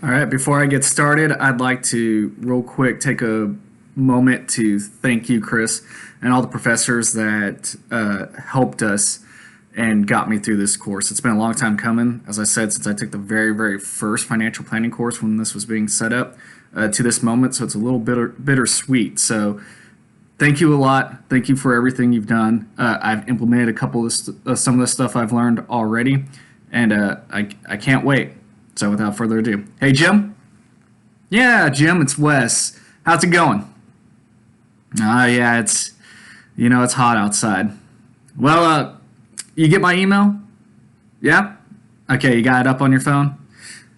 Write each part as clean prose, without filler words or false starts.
All right, before I get started, I'd like to real quick take a moment to thank you, Chris, and all the professors that helped us and got me through this course. It's been a long time coming, as I said, since I took the very first financial planning course when this was being set up to this moment, so it's a little bittersweet. So thank you a lot. Thank you for everything you've done. I've implemented a couple of some of the stuff I've learned already, and I can't wait. So without further ado, hey Jim. Yeah, Jim, it's Wes. How's it going? Yeah, it's hot outside. Well, you get my email? Yeah? Okay, you got it up on your phone?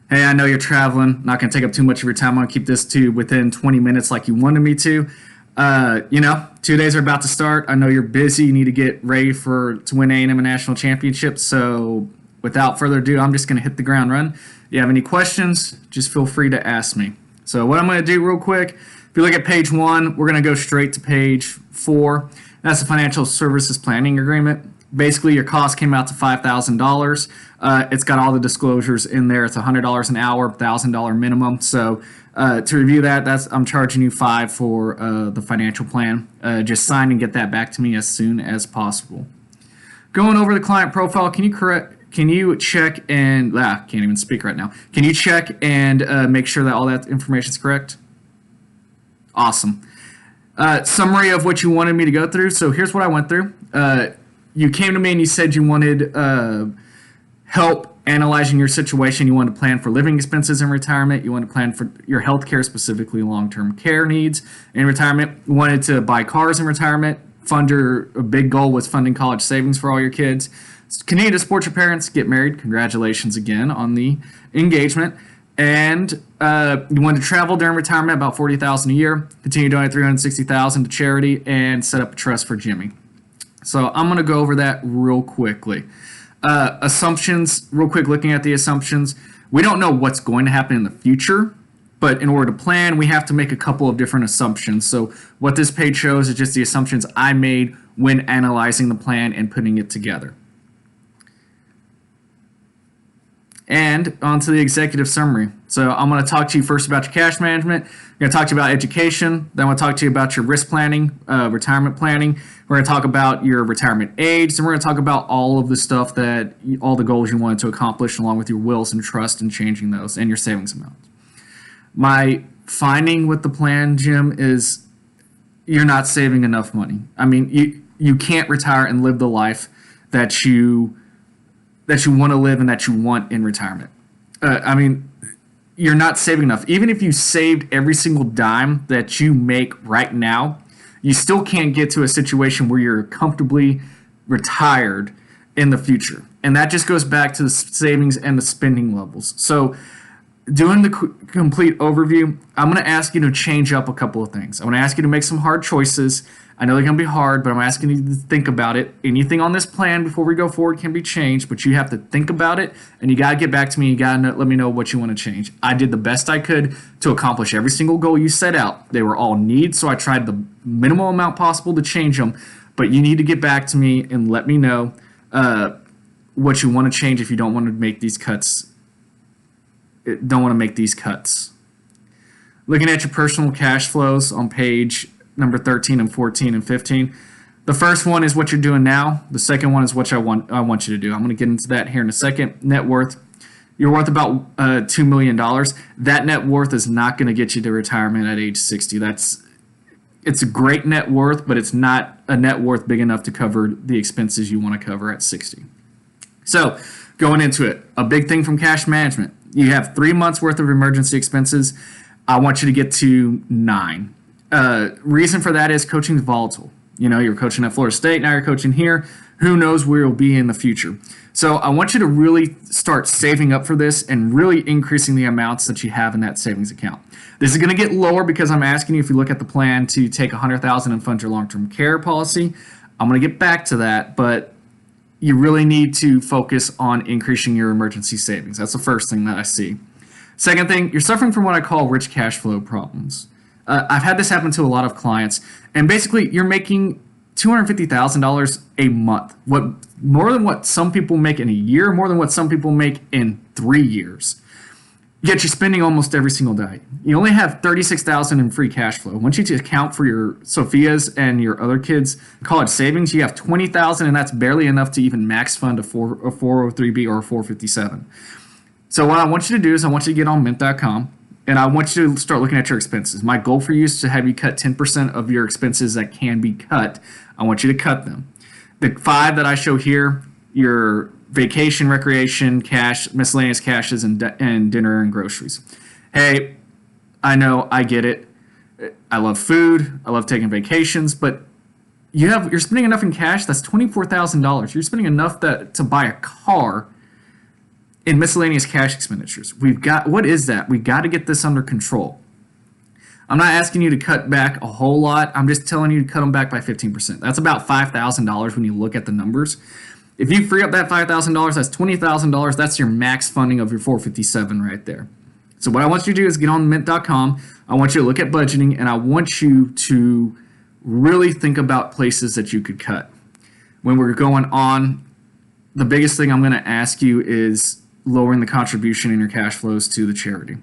Hey, I know you're traveling. Not going to take up too much of your time. I'm going to keep this to within 20 minutes like you wanted me to. 2 days are about to start. I know you're busy. You need to get ready to win A&M a national championship. So without further ado, I'm just going to hit the ground run. If you have any questions, just feel free to ask me. So what I'm going to do real quick, if you look at page 1, we're going to go straight to page 4. That's the financial services planning agreement. Basically, your cost came out to $5,000. It's got all the disclosures in there. It's $100 an hour, $1,000 minimum. So to review that, I'm charging you $5 for the financial plan. Just sign and get that back to me as soon as possible. Going over the client profile, can you check and can't even speak right now. Can you check and make sure that all that information is correct? Awesome. Summary of what you wanted me to go through. So here's what I went through. You came to me and you said you wanted help analyzing your situation. You wanted to plan for living expenses in retirement. You wanted to plan for your health care, specifically long-term care needs in retirement. You wanted to buy cars in retirement. A big goal was funding college savings for all your kids. Continue to support your parents, get married. Congratulations again on the engagement. And you want to travel during retirement, about $40,000 a year. Continue doing $360,000 to charity, and set up a trust for Jimmy. So I'm going to go over that real quickly. Assumptions, real quick, looking at the assumptions. We don't know what's going to happen in the future, but in order to plan, we have to make a couple of different assumptions. So what this page shows is just the assumptions I made when analyzing the plan and putting it together. And on to the executive summary. So I'm going to talk to you first about your cash management. I'm going to talk to you about education. Then I'm going to talk to you about your risk planning, retirement planning. We're going to talk about your retirement age. And we're going to talk about all of the stuff all the goals you wanted to accomplish, along with your wills and trust and changing those and your savings amounts. My finding with the plan, Jim, is you're not saving enough money. I mean, you can't retire and live the life that you want to live and that you want in retirement. You're not saving enough. Even if you saved every single dime that you make right now, you still can't get to a situation where you're comfortably retired in the future. And that just goes back to the savings and the spending levels. So doing the complete overview, I'm going to ask you to change up a couple of things. I'm going to ask you to make some hard choices. I know they're going to be hard, but I'm asking you to think about it. Anything on this plan before we go forward can be changed, but you have to think about it, and you got to get back to me. You got to let me know what you want to change. I did the best I could to accomplish every single goal you set out. They were all needs, so I tried the minimal amount possible to change them, but you need to get back to me and let me know what you want to change if you don't want to make these cuts. Looking at your personal cash flows on page number 13 and 14 and 15. The first one is what you're doing now. The second one is what I want you to do. I'm going to get into that here in a second. Net worth. You're worth about $2 million. That net worth is not going to get you to retirement at age 60. It's a great net worth, but it's not a net worth big enough to cover the expenses you want to cover at 60. So going into it, a big thing from cash management. You have 3 months worth of emergency expenses. I want you to get to 9. Reason for that is coaching is volatile. You're coaching at Florida State, now you're coaching here. Who knows where you'll be in the future? So I want you to really start saving up for this and really increasing the amounts that you have in that savings account. This is going to get lower because I'm asking you, if you look at the plan, to take $100,000 and fund your long-term care policy. I'm going to get back to that, but you really need to focus on increasing your emergency savings. That's the first thing that I see. Second thing, you're suffering from what I call rich cash flow problems. I've had this happen to a lot of clients, and basically you're making $250,000 a month. More than what some people make in a year, more than what some people make in 3 years. yet you're spending almost every single day. You only have 36,000 in free cash flow. Once you account for your Sophia's and your other kids' college savings, you have 20,000, and that's barely enough to even max fund a 403b or a 457. So what I want you to do is I want you to get on mint.com, and I want you to start looking at your expenses. My goal for you is to have you cut 10% of your expenses that can be cut. I want you to cut them. The 5 that I show here, your vacation, recreation, cash, miscellaneous cashes, and dinner and groceries. Hey, I know, I get it. I love food. I love taking vacations, but you're spending enough in cash. That's $24,000. You're spending enough to buy a car in miscellaneous cash expenditures. What is that? We've got to get this under control. I'm not asking you to cut back a whole lot. I'm just telling you to cut them back by 15%. That's about $5,000 when you look at the numbers. If you free up that $5,000, that's $20,000. That's your max funding of your 457 right there. So what I want you to do is get on mint.com. I want you to look at budgeting, and I want you to really think about places that you could cut. When we're going on, the biggest thing I'm going to ask you is lowering the contribution in your cash flows to the charity.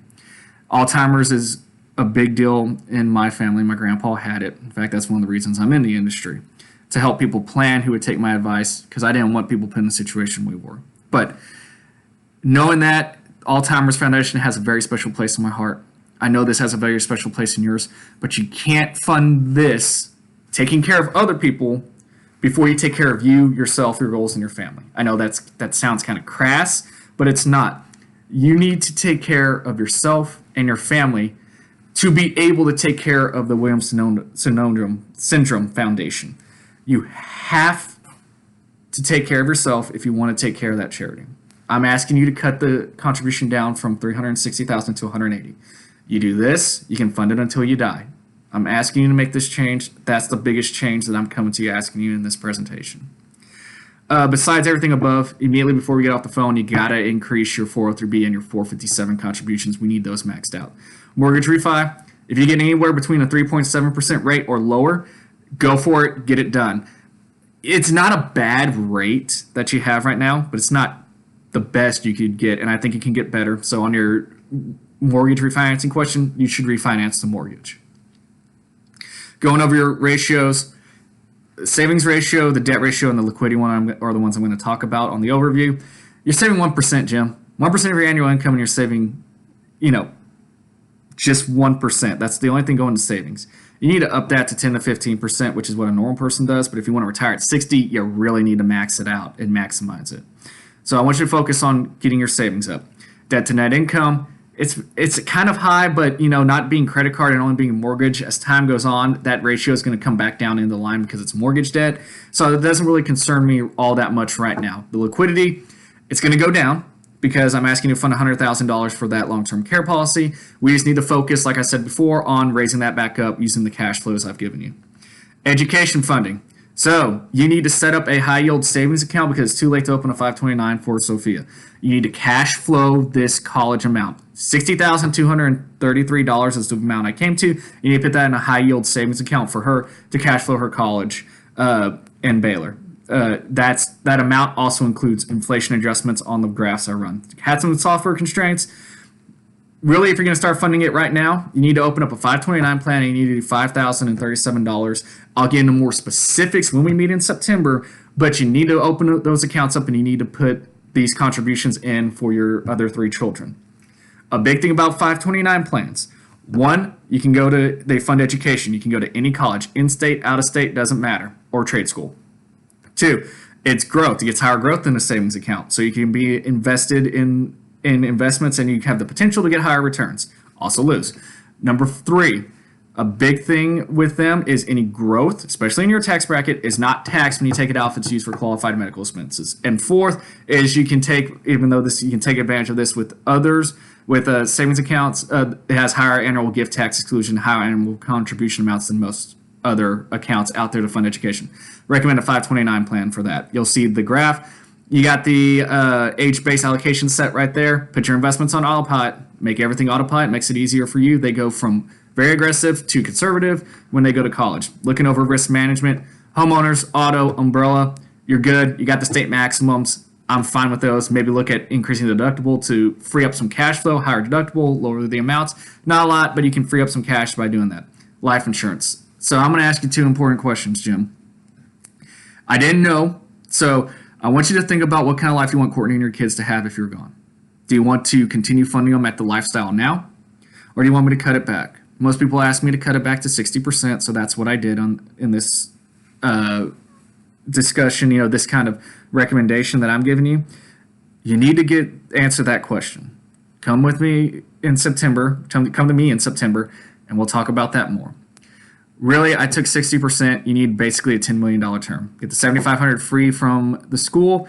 Alzheimer's is a big deal in my family. My grandpa had it. In fact, that's one of the reasons I'm in the industry, to help people plan who would take my advice, because I didn't want people put in the situation we were. But knowing that, Alzheimer's Foundation has a very special place in my heart. I know this has a very special place in yours, but you can't fund this, taking care of other people, before you take care of you, yourself, your goals, and your family. I know that sounds kind of crass, but it's not. You need to take care of yourself and your family to be able to take care of the Williams Syndrome Foundation. You have to take care of yourself if you want to take care of that charity. I'm asking you to cut the contribution down from $360,000 to $180,000. You do this, you can fund it until you die. I'm asking you to make this change. That's the biggest change that I'm coming to you asking you in this presentation. Besides everything above, immediately before we get off the phone, you got to increase your 403b and your 457 contributions. We need those maxed out. Mortgage refi, if you get anywhere between a 3.7% rate or lower, go for it, get it done. It's not a bad rate that you have right now, but it's not the best you could get, and I think it can get better. So on your mortgage refinancing question, you should refinance the mortgage. Going over your ratios, savings ratio, the debt ratio, and the liquidity one are the ones I'm going to talk about on the overview. You're saving 1%, Jim. 1% of your annual income, and you're saving, just 1%. That's the only thing going to savings. You need to up that to 10 to 15%, which is what a normal person does. But if you want to retire at 60, you really need to max it out and maximize it. So I want you to focus on getting your savings up. Debt to net income, it's kind of high, but not being credit card and only being mortgage, as time goes on, that ratio is going to come back down into line because it's mortgage debt. So it doesn't really concern me all that much right now. The liquidity, it's going to go down because I'm asking you to fund $100,000 for that long-term care policy. We just need to focus, like I said before, on raising that back up using the cash flows I've given you. Education funding. So you need to set up a high-yield savings account because it's too late to open a 529 for Sophia. You need to cash flow this college amount. $60,233 is the amount I came to. You need to put that in a high-yield savings account for her to cash flow her college in Baylor. That amount also includes inflation adjustments on the graphs I run. Had some software constraints. Really, if you're going to start funding it right now, you need to open up a 529 plan and you need to do $5,037. I'll get into more specifics when we meet in September, but you need to open those accounts up and you need to put these contributions in for your other 3 children. A big thing about 529 plans. 1, they fund education. You can go to any college, in-state, out-of-state, doesn't matter, or trade school. 2, it's growth. It gets higher growth than a savings account. So you can be invested in investments and you have the potential to get higher returns. Also lose. Number 3, a big thing with them is any growth, especially in your tax bracket, is not taxed when you take it out if it's used for qualified medical expenses. And 4th is you can take advantage of this with others, with savings accounts. It has higher annual gift tax exclusion, higher annual contribution amounts than most other accounts out there to fund education. Recommend a 529 plan for that. You'll see the graph. You got the age-based allocation set right there. Put your investments on autopilot. Make everything autopilot. Makes it easier for you. They go from very aggressive to conservative when they go to college. Looking over risk management, homeowners, auto, umbrella, you're good. You got the state maximums. I'm fine with those. Maybe look at increasing the deductible to free up some cash flow, higher deductible, lower the amounts. Not a lot, but you can free up some cash by doing that. Life insurance. So I'm going to ask you two important questions, Jim. I didn't know, so I want you to think about what kind of life you want Courtney and your kids to have if you're gone. Do you want to continue funding them at the lifestyle now, or do you want me to cut it back? Most people ask me to cut it back to 60%, so that's what I did in this discussion, this kind of recommendation that I'm giving you. You need to answer that question. Come with me in September. Come to me in September, and we'll talk about that more. Really, I took 60%. You need basically a $10 million term. Get the $7,500 free from the school,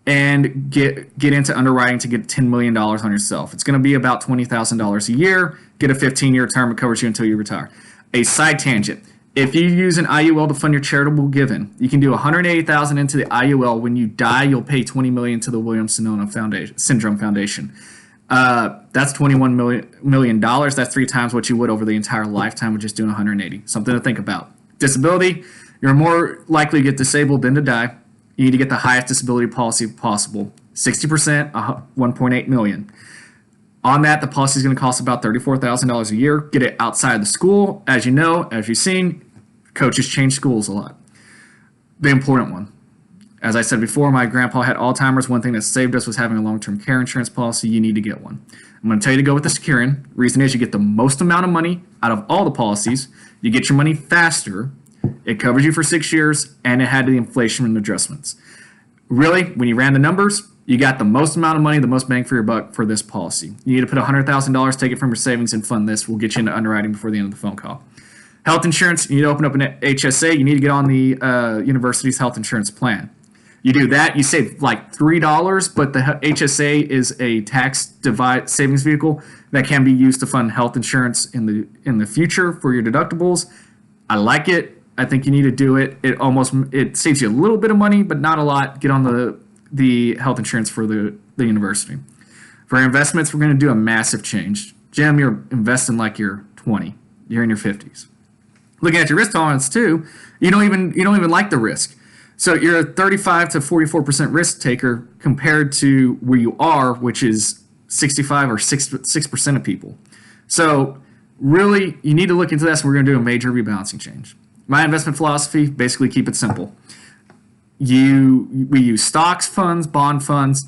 and get into underwriting to get $10 million on yourself. It's going to be about $20,000 a year. Get a 15-year term. It covers you until you retire. A side tangent. If you use an IUL to fund your charitable giving, you can do $180,000 into the IUL. When you die, you'll pay $20 million to the Williams-Sonoma Syndrome Foundation. That's $21 million. That's 3 times what you would over the entire lifetime of just doing 180. Something to think about. Disability, you're more likely to get disabled than to die. You need to get the highest disability policy possible. 60%, $1.8 million. On that, the policy is going to cost about $34,000 a year. Get it outside the school. As you know, as you've seen, coaches change schools a lot. The important one. As I said before, my grandpa had Alzheimer's. One thing that saved us was having a long-term care insurance policy. You need to get one. I'm going to tell you to go with the Securian. Reason is you get the most amount of money out of all the policies. You get your money faster. It covers you for 6 years, and it had the inflation adjustments. Really, when you ran the numbers, you got the most amount of money, the most bang for your buck for this policy. You need to put $100,000, take it from your savings, and fund this. We'll get you into underwriting before the end of the phone call. Health insurance, you need to open up an HSA. You need to get on the university's health insurance plan. You do that, you save like $3, but the HSA is a tax savings vehicle that can be used to fund health insurance in the future for your deductibles. I like it. I think you need to do it. It saves you a little bit of money, but not a lot. Get on the health insurance for the university. For investments, we're going to do a massive change. Jim, you're investing like you're 20. You're in your 50s. Looking at your risk tolerance too, you don't even like the risk. So you're a 35 to 44% risk taker compared to where you are, which is 65 or 6% of people. So really, you need to look into this. We're going to do a major rebalancing change. My investment philosophy, basically keep it simple. We use stocks, funds, bond funds,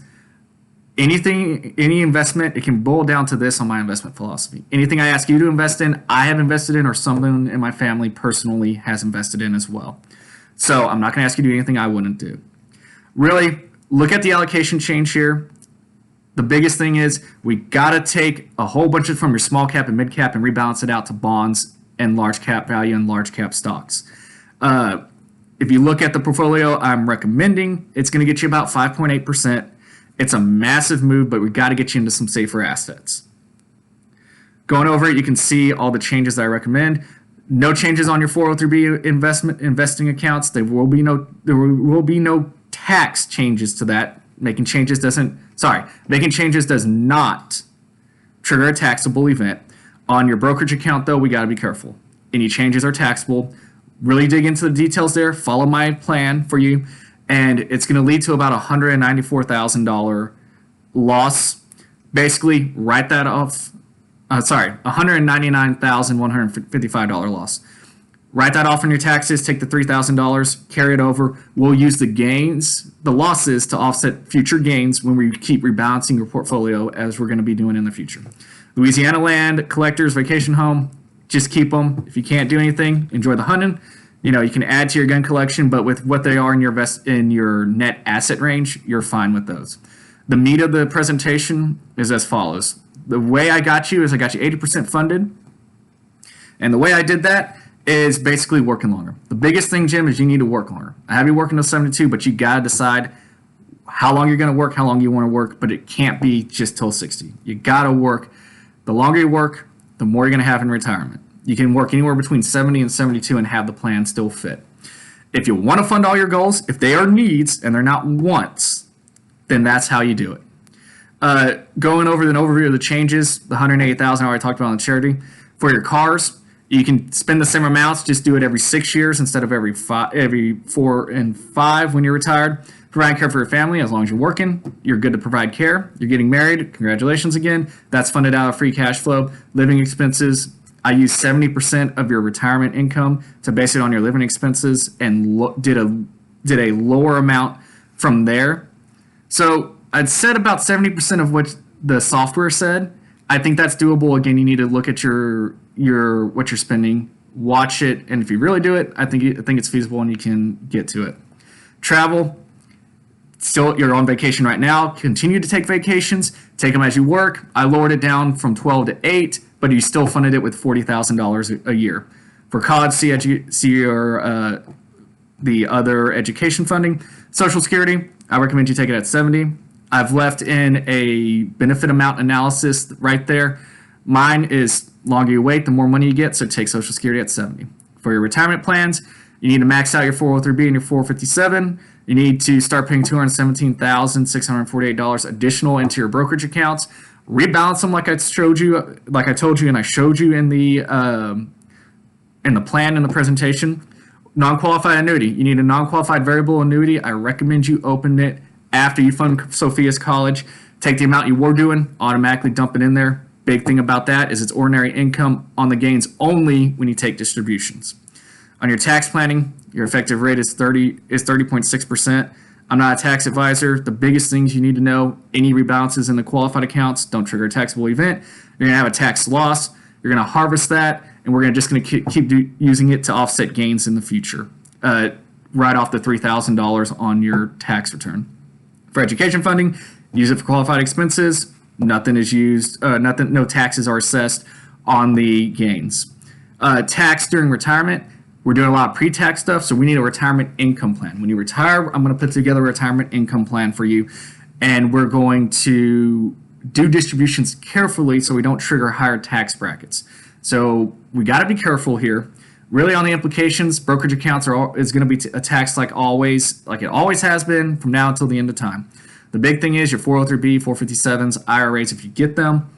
any investment. It can boil down to this on my investment philosophy. Anything I ask you to invest in, I have invested in, or someone in my family personally has invested in as well. So I'm not going to ask you to do anything I wouldn't do. Really, look at the allocation change here. The biggest thing is we got to take a whole bunch from your small cap and mid cap and rebalance it out to bonds and large cap value and large cap stocks. If you look at the portfolio I'm recommending, it's going to get you about 5.8%. It's a massive move, but we got to get you into some safer assets. Going over it, you can see all the changes that I recommend. No changes on your 403b investing accounts. There will be no tax changes to that. Making changes does not trigger a taxable event. On your brokerage account, though, we got to be careful. Any changes are taxable. Really dig into the details there. Follow my plan for you, and it's going to lead to about $194,000 loss. Basically, write that off. $199,155 loss. Write that off on your taxes. Take the $3,000, carry it over. We'll use the losses to offset future gains when we keep rebalancing your portfolio, as we're going to be doing in the future. Louisiana land, collectors, vacation home, just keep them. If you can't do anything, enjoy the hunting. You can add to your gun collection, but with what they are in your net asset range, you're fine with those. The meat of the presentation is as follows. The way I got you is I got you 80% funded. And the way I did that is basically working longer. The biggest thing, Jim, is you need to work longer. I have you working till 72, but you got to decide how long you're going to work, how long you want to work, but it can't be just till 60. You got to work. The longer you work, the more you're going to have in retirement. You can work anywhere between 70 and 72 and have the plan still fit. If you want to fund all your goals, if they are needs and they're not wants, then that's how you do it. Going over an overview of the changes, the $188,000 I already talked about on charity. For your cars, you can spend the same amounts, just do it every 6 years instead of every 4 and 5 when you're retired. Provide care for your family as long as you're working. You're good to provide care. You're getting married. Congratulations again. That's funded out of free cash flow. Living expenses. I use 70% of your retirement income to base it on your living expenses and did a lower amount from there. So I'd said about 70% of what the software said. I think that's doable. Again, you need to look at your what you're spending, watch it, and if you really do it, I think it's feasible and you can get to it. Travel. Still, you're on vacation right now. Continue to take vacations. Take them as you work. I lowered it down from 12 to 8, but you still funded it with $40,000 a year. For college, see your the other education funding. Social Security, I recommend you take it at 70. I've left in a benefit amount analysis right there. Mine is longer you wait, the more money you get, so take Social Security at 70. For your retirement plans, you need to max out your 403B and your 457. You need to start paying $217,648 additional into your brokerage accounts. Rebalance them like I told you, and I showed you in the plan in the presentation. Non-qualified annuity. You need a non-qualified variable annuity. I recommend you open it after you fund Sophia's college. Take the amount you were doing, automatically dump it in there. Big thing about that is it's ordinary income on the gains only when you take distributions. On your tax planning, your effective rate is 30.6%. I'm not a tax advisor. The biggest things you need to know: any rebalances in the qualified accounts don't trigger a taxable event. You're going to have a tax loss. You're going to harvest that, and we're just going to keep using it to offset gains in the future. Right off the $3,000 on your tax return. For education funding, use it for qualified expenses. Nothing is used. No taxes are assessed on the gains. Tax during retirement. We're doing a lot of pre-tax stuff, so we need a retirement income plan. When you retire, I'm going to put together a retirement income plan for you, and we're going to do distributions carefully so we don't trigger higher tax brackets. So we got to be careful here. Really, on the implications, brokerage accounts is going to be taxed like it always has been from now until the end of time. The big thing is your 403B, 457s, IRAs, if you get them,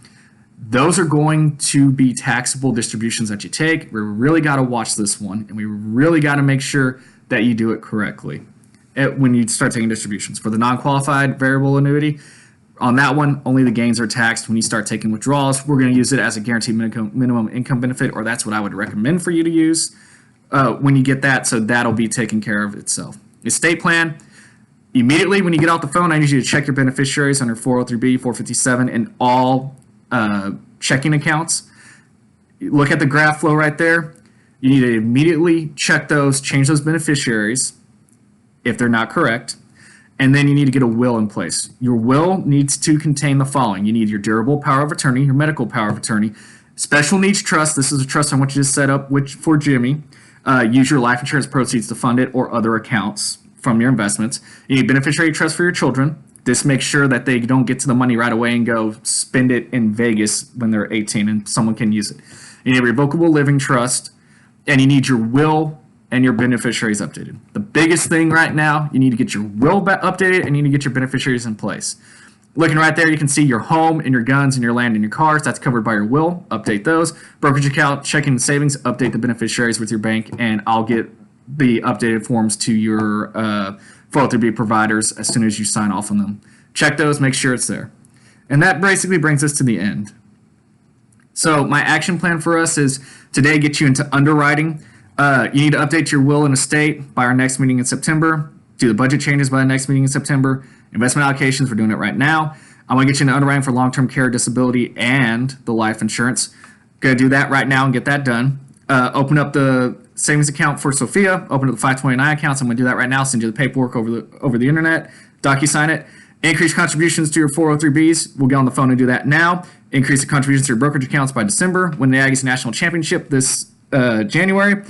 those are going to be taxable distributions that you take. We really got to watch this one, and we really got to make sure that you do it correctly when you start taking distributions. For the non-qualified variable annuity, on that one, only the gains are taxed when you start taking withdrawals. We're going to use it as a guaranteed minimum income benefit, or that's what I would recommend for you to use when you get that, so that'll be taken care of itself. Estate plan, immediately when you get off the phone, I need you to check your beneficiaries on your 403B, 457, and all checking accounts. Look at the graph flow right there. You need to immediately check those, change those beneficiaries if they're not correct, and then you need to get a will in place. Your will needs to contain the following. You need your durable power of attorney, your medical power of attorney, special needs trust. This is a trust I want you to set up for Jimmy. Use your life insurance proceeds to fund it or other accounts from your investments. You need beneficiary trust for your children. This makes sure that they don't get to the money right away and go spend it in Vegas when they're 18 and someone can use it. You need a revocable living trust, and you need your will and your beneficiaries updated. The biggest thing right now, you need to get your will updated and you need to get your beneficiaries in place. Looking right there, you can see your home and your guns and your land and your cars. That's covered by your will. Update those. Brokerage account, checking and savings, update the beneficiaries with your bank, and I'll get the updated forms to your 403B providers as soon as you sign off on them. Check those, make sure it's there. And that basically brings us to the end. So my action plan for us is today get you into underwriting. You need to update your will and estate by our next meeting in September. Do the budget changes by the next meeting in September. Investment allocations, we're doing it right now. I want to get you into underwriting for long-term care, disability, and the life insurance. Going to do that right now and get that done. Open up the savings account for Sophia. Open up the 529 accounts. I'm going to do that right now. Send you the paperwork over the internet. DocuSign it. Increase contributions to your 403Bs. We'll get on the phone and do that now. Increase the contributions to your brokerage accounts by December. Win the Aggies National Championship this January.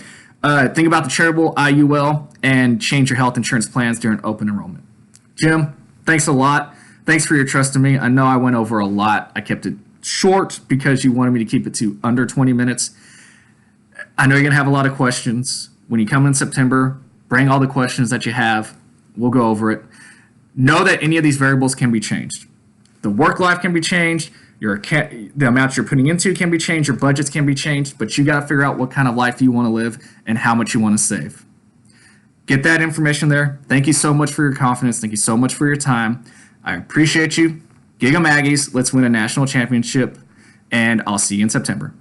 Think about the charitable IUL and change your health insurance plans during open enrollment. Jim, thanks a lot. Thanks for your trust in me. I know I went over a lot. I kept it short because you wanted me to keep it to under 20 minutes. I know you're going to have a lot of questions. When you come in September, bring all the questions that you have. We'll go over it. Know that any of these variables can be changed. The work life can be changed. The amount you're putting into can be changed. Your budgets can be changed. But you got to figure out what kind of life you want to live and how much you want to save. get that information there. Thank you so much for your confidence. Thank you so much for your time. I appreciate you. Giga Maggies, let's win a national championship, and I'll see you in September.